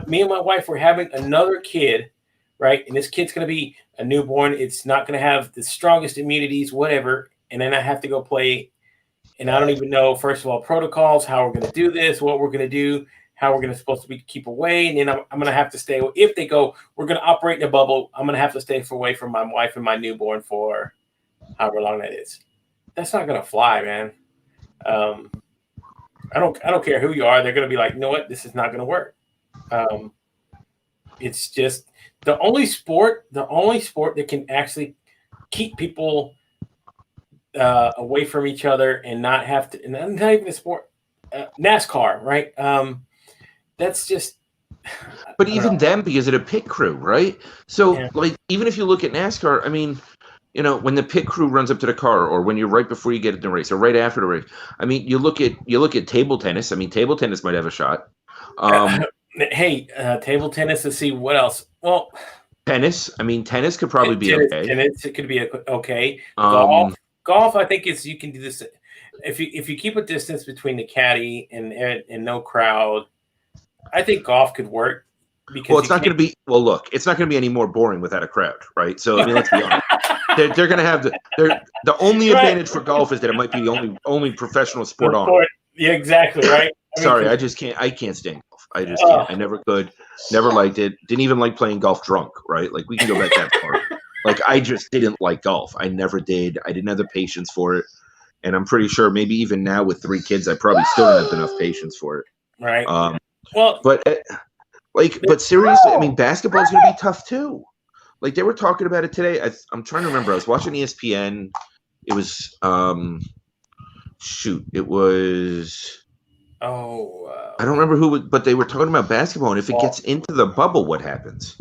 me and my wife were having another kid, right? And this kid's going to be a newborn. It's not going to have the strongest immunities, whatever. And then I have to go play. And I don't even know, first of all, protocols, how we're going to do this, what we're going to do, how we're going to supposed to be keep away. And then I'm going to have to stay. If they go, we're going to operate in a bubble. I'm going to have to stay away from my wife and my newborn for however long that is. That's not going to fly, man. I don't care who you are. They're going to be like, you know what? This is not going to work. It's just the only sport that can actually keep people away from each other and not have to, and not even a sport, NASCAR, right? That's just. But even them, because of the pit crew, right? So, like, even if you look at NASCAR, I mean, when the pit crew runs up to the car, or when you're right before you get in the race, or right after the race. I mean, you look at table tennis. I mean, table tennis might have a shot. Table tennis. Let's see what else. Well, tennis. I mean, tennis could probably be okay. Tennis, it could be okay. Golf. I think you can do this if you keep a distance between the caddy and no crowd. I think golf could work. Well, it's not going to be. Well, look, it's not going to be any more boring without a crowd, right? So, I mean, let's be honest. They're going to have the only advantage for golf is that it might be the only professional sport on. Yeah, exactly, right. Sorry, I can't stand golf. I just can't. I never could. Never liked it. Didn't even like playing golf drunk, right? Like, we can go back that far. Like, I just didn't like golf. I never did. I didn't have the patience for it. And I'm pretty sure maybe even now with 3 kids, I probably still don't have enough patience for it. Right. But seriously, I mean, basketball's going to be tough too. Like, they were talking about it today. I'm trying to remember. I was watching ESPN. It was it was. I don't remember who, but they were talking about basketball. And if it gets into the bubble, what happens?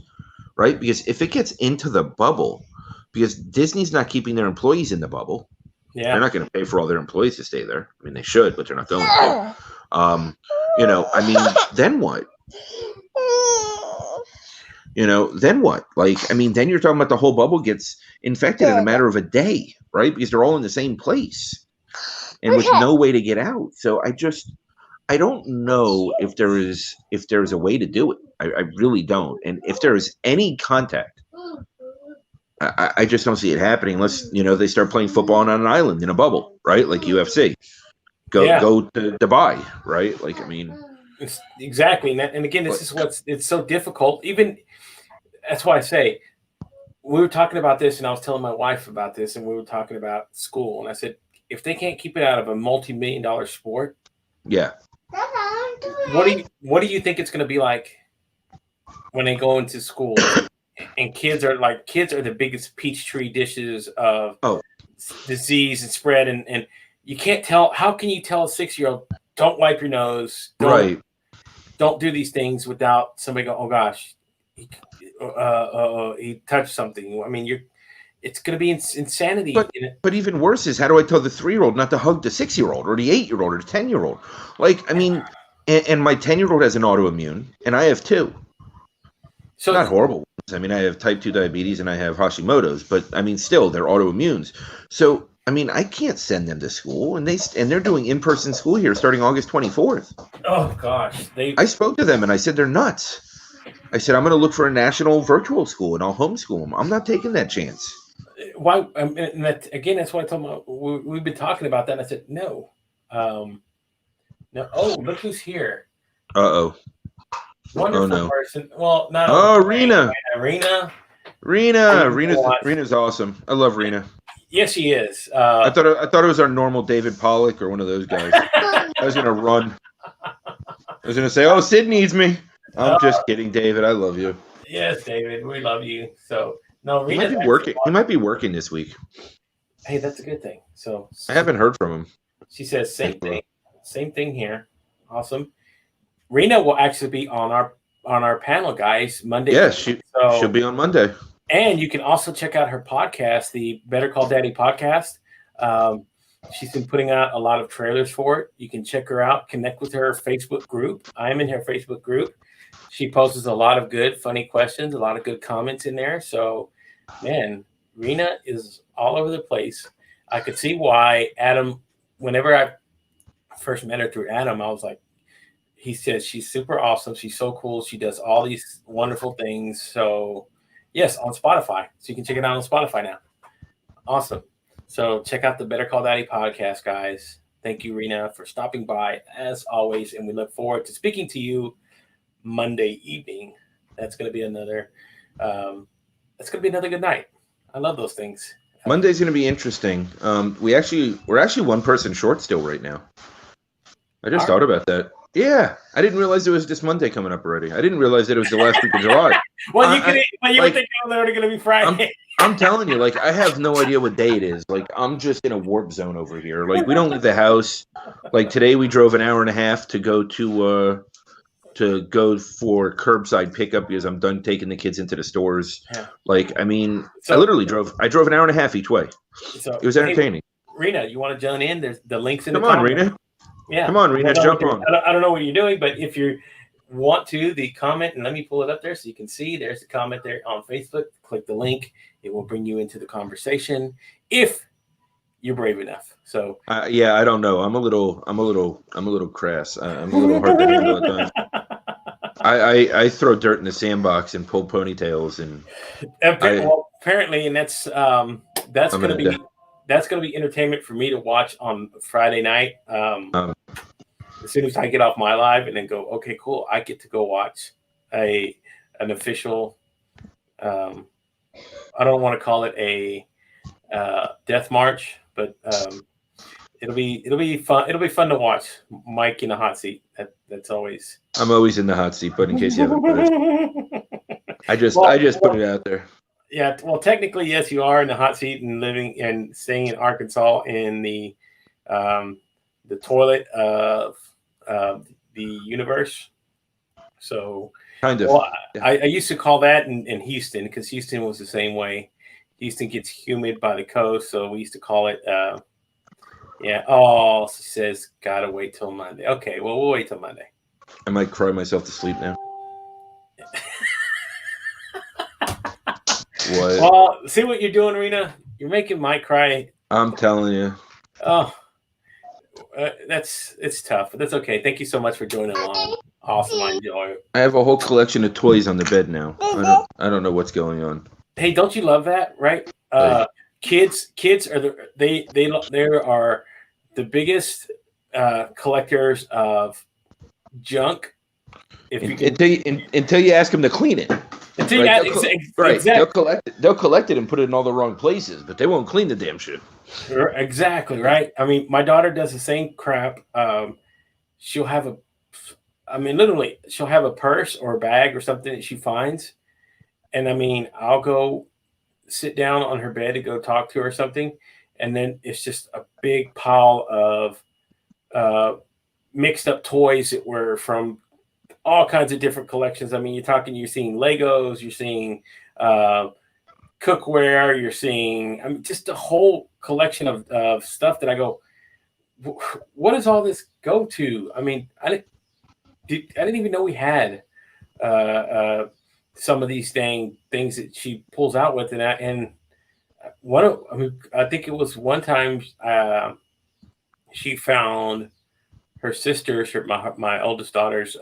Right? Because if it gets into the bubble, because Disney's not keeping their employees in the bubble. Yeah. They're not going to pay for all their employees to stay there. I mean, they should, but they're not going to. I mean, then what? Then what? Like, I mean, then you're talking about the whole bubble gets infected in a matter of a day, right? Because they're all in the same place and with no way to get out. So I don't know if there's a way to do it. I really don't. And if there is any contact, I just don't see it happening unless, they start playing football on an island in a bubble, right? Like UFC. Go to Dubai, right? Like, I mean. Exactly. And again, this is it's so difficult. Even that's why I say we were talking about this, and I was telling my wife about this, and we were talking about school. And I said, if they can't keep it out of a multi-million-dollar sport, what do you think it's going to be like when they go into school? And kids are the biggest Peachtree dishes of disease and spread, and you can't tell. How can you tell a 6-year-old don't wipe your nose? Don't do these things without somebody go, oh gosh, he touched something. I mean, it's going to be insanity. But even worse is, how do I tell the 3-year-old not to hug the 6-year-old or the 8-year-old or the 10-year-old? Like, I mean, and my 10-year-old has an autoimmune, and I have 2. So not horrible ones. I mean, I have type 2 diabetes and I have Hashimoto's, but I mean, still, they're autoimmunes. So, I mean, I can't send them to school, and they're doing in-person school here starting August 24th. Oh gosh, I spoke to them and I said they're nuts. I said I'm going to look for a national virtual school and I'll homeschool them. I'm not taking that chance. Why? And that's what I told them. We've been talking about that. And I said no, no. Oh, look who's here. Wonderful person. Well, not. Oh, Rena. Rena. Rena's awesome. I love Rena. Yes, she is. I thought it was our normal David Pollock or one of those guys. I was gonna run. I was gonna say, "Oh, Sid needs me." I'm just kidding, David. I love you. Yes, David, we love you. So no, he might be working. He might be working this week. Hey, that's a good thing. So I haven't heard from him. She says same thing. Same thing here. Awesome. Rena will actually be on our panel, guys, Monday. Yeah, she'll be on Monday. And you can also check out her podcast, the Better Call Daddy podcast. She's been putting out a lot of trailers for it. You can check her out, connect with her Facebook group. I'm in her Facebook group. She posts a lot of good, funny questions, a lot of good comments in there. So, man, Rena is all over the place. I could see why Adam, whenever I first met her through Adam, I was like, he says she's super awesome. She's so cool. She does all these wonderful things. So, yes, on Spotify. So you can check it out on Spotify now. Awesome. So check out the Better Call Daddy podcast, guys. Thank you, Rena, for stopping by as always. And we look forward to speaking to you Monday evening. That's going to be another good night. I love those things. Monday's going to be interesting. We're actually one person short still right now. I just thought about that. Yeah, I didn't realize it was this Monday coming up already. I didn't realize that it was the last week of July. Well, you would think it was already going to be Friday. I'm telling you, like, I have no idea what day it is. Like, I'm just in a warp zone over here. Like, we don't leave the house. Like, today we drove an hour and a half to go for curbside pickup because I'm done taking the kids into the stores. Yeah. Like, I mean, I drove an hour and a half each way. So it was entertaining. Hey, Rena, you want to join in? There's the links in the comments. Come on, Rena. Yeah. Come on, Rena, jump on. I don't know what you're doing, but if you want to, the comment, and let me pull it up there so you can see. There's the comment there on Facebook. Click the link. It will bring you into the conversation if you're brave enough. So yeah, I don't know. I'm a little crass. I'm a little hard to handle at times. I throw dirt in the sandbox and pull ponitails apparently, and that's going to be entertainment for me to watch on Friday night. As soon as I get off my live and then go, okay, cool. I get to go watch an official. I don't want to call it a death march, but it'll be fun. It'll be fun to watch Mike in the hot seat. That's always. I'm always in the hot seat, but in case you haven't put it, I just put it out there. Yeah, well, technically, yes, you are in the hot seat and living and staying in Arkansas in the toilet of the universe. So, kind of. Well, yeah. I used to call that in Houston because Houston was the same way. Houston gets humid by the coast, so we used to call it. Yeah. Oh, she says gotta wait till Monday. Okay, well, we'll wait till Monday. I might cry myself to sleep now. What? Well, see what you're doing, Rena? You're making Mike cry. I'm telling you. Oh, it's tough, but that's okay. Thank you so much for joining along. Awesome, I enjoy it. I have a whole collection of toys on the bed now. I don't know what's going on. Hey, don't you love that, right? Kids are they are the biggest collectors of junk. Until you ask them to clean it. Right. They'll collect it and put it in all the wrong places, but they won't clean the damn shit. Exactly, right? I mean, my daughter does the same crap. She'll have a purse or a bag or something that she finds. And I mean, I'll go sit down on her bed to go talk to her or something. And then it's just a big pile of mixed up toys that were from all kinds of different collections. I mean, you're seeing Legos, you're seeing cookware, you're seeing just a whole collection of stuff that I go, what does all this go to? I mean, I didn't even know we had some of these things that she pulls out with, and I think it was one time she found her sister's, my oldest daughter's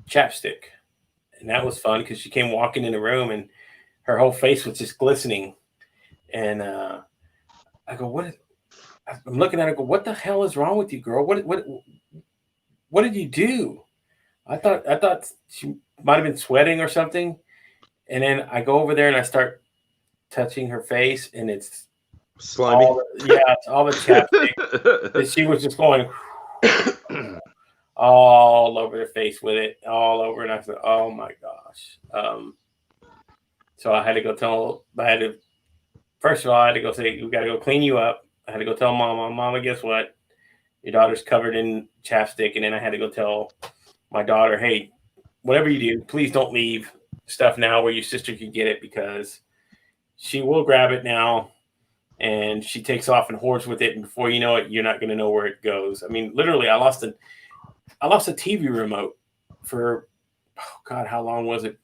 chapstick, and that was fun because she came walking in the room and her whole face was just glistening, and I go, what? I'm looking at her, go, what the hell is wrong with you, girl? What did you do? I thought she might have been sweating or something, and then I go over there and I start touching her face, and it's slimy. It's all the chapstick that she was just going all over her face with it, all over, and I said, "Oh my gosh!" So I had to go tell. First of all, I had to go say, "We got to go clean you up." I had to go tell Mama, guess what? Your daughter's covered in chapstick, and then I had to go tell my daughter, "Hey, whatever you do, please don't leave stuff now where your sister can get it, because she will grab it now and she takes off and hoards with it, and before you know it, you're not going to know where it goes." I mean, literally, I lost a TV remote for, oh God, how long was it?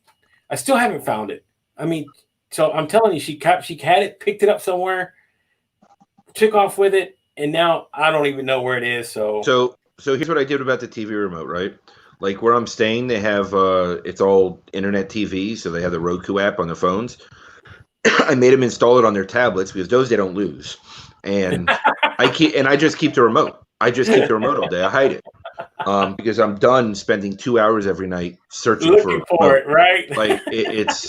I still haven't found it. I mean, so I'm telling you, she had it, picked it up somewhere, took off with it, and now I don't even know where it is. So here's what I did about the TV remote, right? Like where I'm staying, they have it's all internet TV, so they have the Roku app on their phones. I made them install it on their tablets because those they don't lose, and I just keep the remote. I just keep the remote all day. I hide it because I'm done spending 2 hours every night looking for it. Right? Like it's.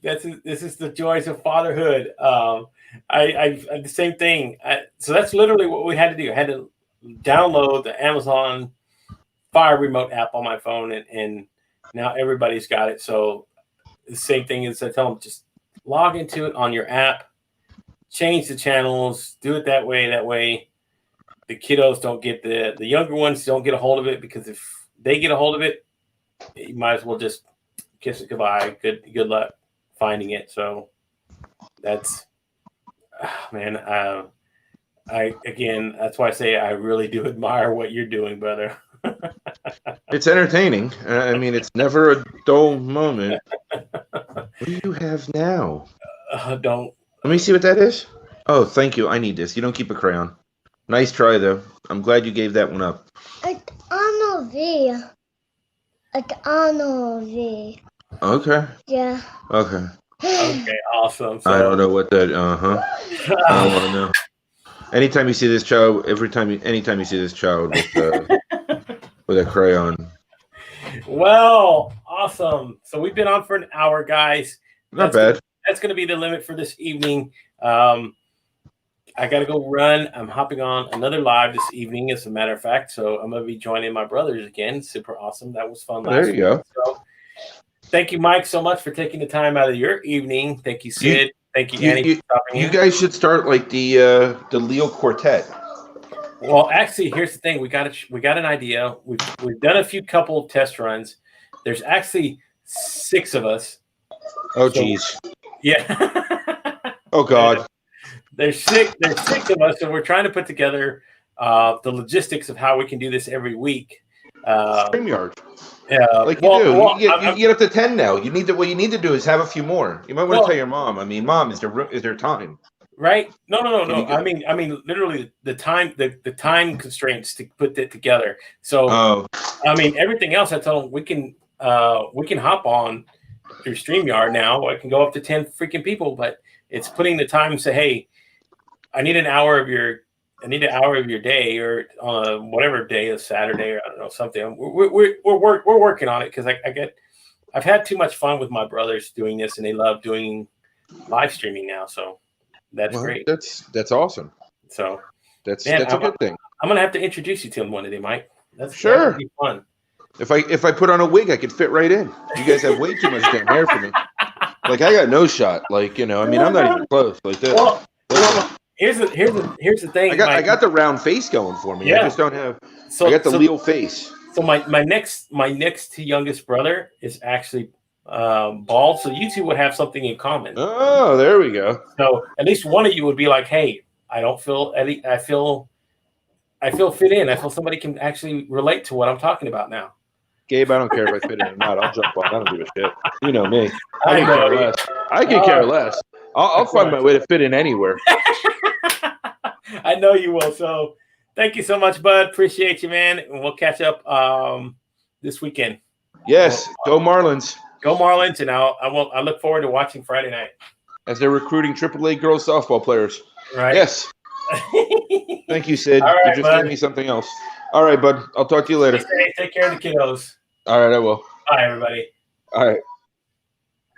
This is the joys of fatherhood. I the same thing. So that's literally what we had to do. I had to download the Amazon Fire Remote app on my phone, and now everybody's got it. So the same thing is, I tell them, just log into it on your app, change the channels, do it that way. That way the kiddos don't get the younger ones don't get a hold of it, because if they get a hold of it, you might as well just kiss it goodbye. Good luck finding it. So that's, man, that's why I say I really do admire what you're doing, brother. It's entertaining. I mean, it's never a dull moment. What do you have now? Don't. Let me see what that is. Oh, thank you. I need this. You don't keep a crayon. Nice try, though. I'm glad you gave that one up. It's on a V. It's on a V. Okay. Yeah. Okay. Okay, awesome. So, I don't know what that. I don't want to know. Anytime you see this child with a crayon. Well, awesome. So we've been on for an hour, guys. Not bad. That's going to be the limit for this evening. I got to go run. I'm hopping on another live this evening, as a matter of fact. So I'm going to be joining my brothers again. Super awesome. That was fun. There you go. So thank you, Mike, so much for taking the time out of your evening. Thank you, Sid. Thank you, Annie, for stopping in. You guys should start like the Leal Quartet. Well, actually, here's the thing. We got an idea. We've done a few couple test runs. There's actually 6 of us. Oh, geez. Yeah. Oh, God. There's six of us, and we're trying to put together the logistics of how we can do this every week. StreamYard. Like you do. Well, you get up to 10 now. What you need to do is have a few more. You might want to tell your mom. I mean, Mom, is there time? Right? No. I mean, literally the time constraints to put that together. So, I mean, everything else I told them we can hop on through StreamYard now. I can go up to 10 freaking people, but it's putting the time and say, hey, I need an hour of your day, or whatever day is Saturday, or I don't know, something. We're working on it, because I've had too much fun with my brothers doing this, and they love doing live streaming now. So that's great. That's awesome. So that's a good thing. I'm gonna have to introduce you to him one day, Mike. That's sure. That'd be fun. If I put on a wig, I could fit right in. You guys have way too much damn hair for me. Like, I got no shot. Like, I'm not even close. Like this. Well, here's the thing. I got the round face going for me. Yeah. I just don't have. I got the Leal face. So my next youngest brother is actually bald. So you two would have something in common. Oh, there we go. So at least one of you would be like, hey, I feel fit in. I feel somebody can actually relate to what I'm talking about now. Gabe, I don't care if I fit in or not. I'll jump on. I don't give a shit. You know me. I know care less. I can care less. I'll find my way to fit in anywhere. I know you will. So thank you so much, bud. Appreciate you, man. And we'll catch up this weekend. Yes. Go Marlins. Go Marlins. And I look forward to watching Friday night. As they're recruiting AAA girls softball players. Right. Yes. Thank you, Sid. All right, you just gave me something else. All right, bud. I'll talk to you later. Take care of the kiddos. All right, I will. Bye, everybody. All right.